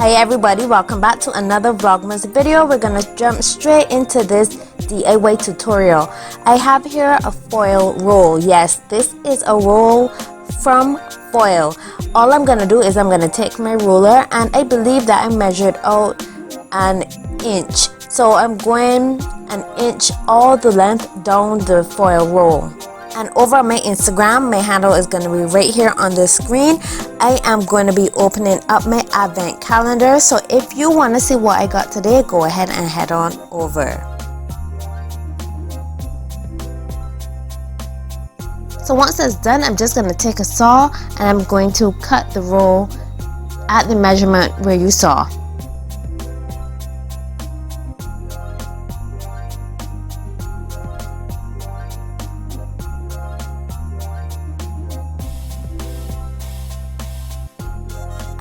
Hey everybody, welcome back to another Vlogmas video. We're gonna jump straight into this DIY tutorial. I have here a foil roll. Yes, this is a roll from foil. All I'm gonna do is I'm gonna take my ruler, and I believe that I measured out an inch. So I'm going an inch all the length down the foil roll. And over on my Instagram, my handle is going to be right here on the screen. I am going to be opening up my advent calendar. So if you want to see what I got today, go ahead and head on over. So once that's done, I'm just going to take a saw and I'm going to cut the roll at the measurement where you saw.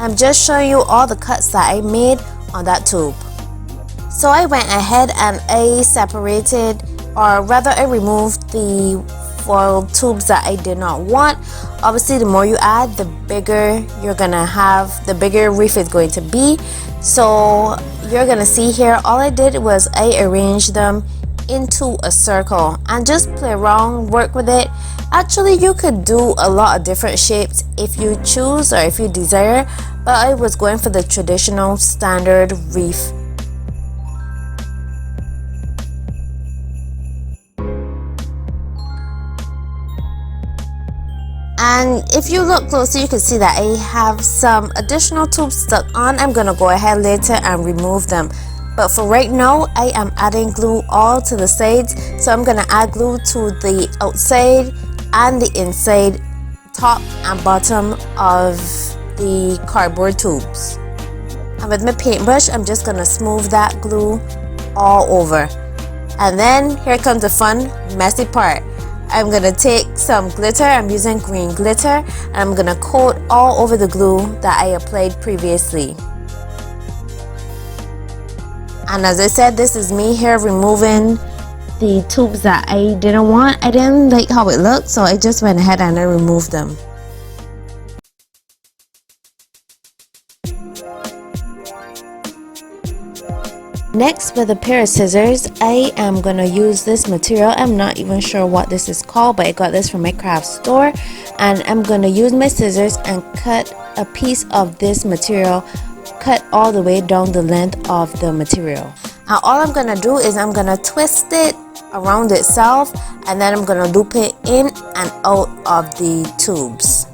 I'm just showing you all the cuts that I made on that tube. So I went ahead and I separated, or rather I removed the foil tubes that I did not want. Obviously the more you add, the bigger you're gonna have, the bigger wreath is going to be. So you're gonna see here, all I did was I arranged them into a circle and just play around, work with it. Actually, you could do a lot of different shapes if you choose or if you desire, but I was going for the traditional standard wreath. And if you look closer, you can see that I have some additional tubes stuck on. I'm gonna go ahead later and remove them. But for right now, I am adding glue all to the sides. So I'm gonna add glue to the outside and the inside, top and bottom of the cardboard tubes. And with my paintbrush, I'm just gonna smooth that glue all over. And then here comes the fun, messy part. I'm gonna take some glitter. I'm using green glitter, and I'm gonna coat all over the glue that I applied previously. And as I said, this is me here removing the tubes that I didn't want. I didn't like how it looked, so I just went ahead and I removed them. Next, with a pair of scissors, I am gonna use this material. I'm not even sure what this is called, but I got this from my craft store, and I'm gonna use my scissors and cut a piece of this material, cut all the way down the length of the material. Now all I'm gonna do is I'm gonna twist it around itself, and then I'm gonna loop it in and out of the tubes.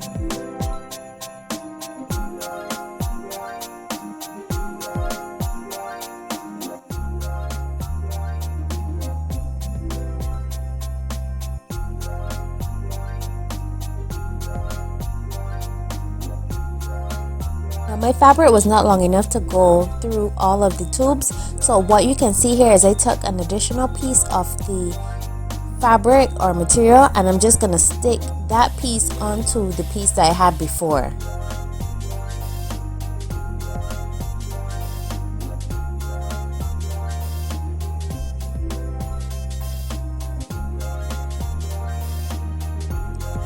Now my fabric was not long enough to go through all of the tubes, so what you can see here is I took an additional piece of the fabric or material, and I'm just gonna stick that piece onto the piece that I had before.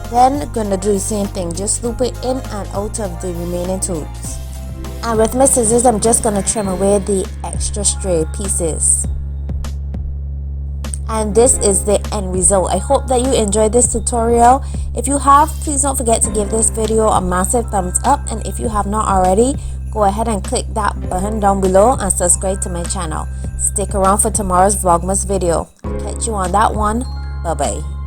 Then gonna do the same thing, just loop it in and out of the remaining tubes. And with my scissors, I'm just gonna trim away the extra stray pieces. And this is the end result. I hope that you enjoyed this tutorial. If you have, please don't forget to give this video a massive thumbs up, and if you have not already, go ahead and click that button down below and subscribe to my channel. Stick around for tomorrow's Vlogmas video. I'll catch you on that one. Bye bye.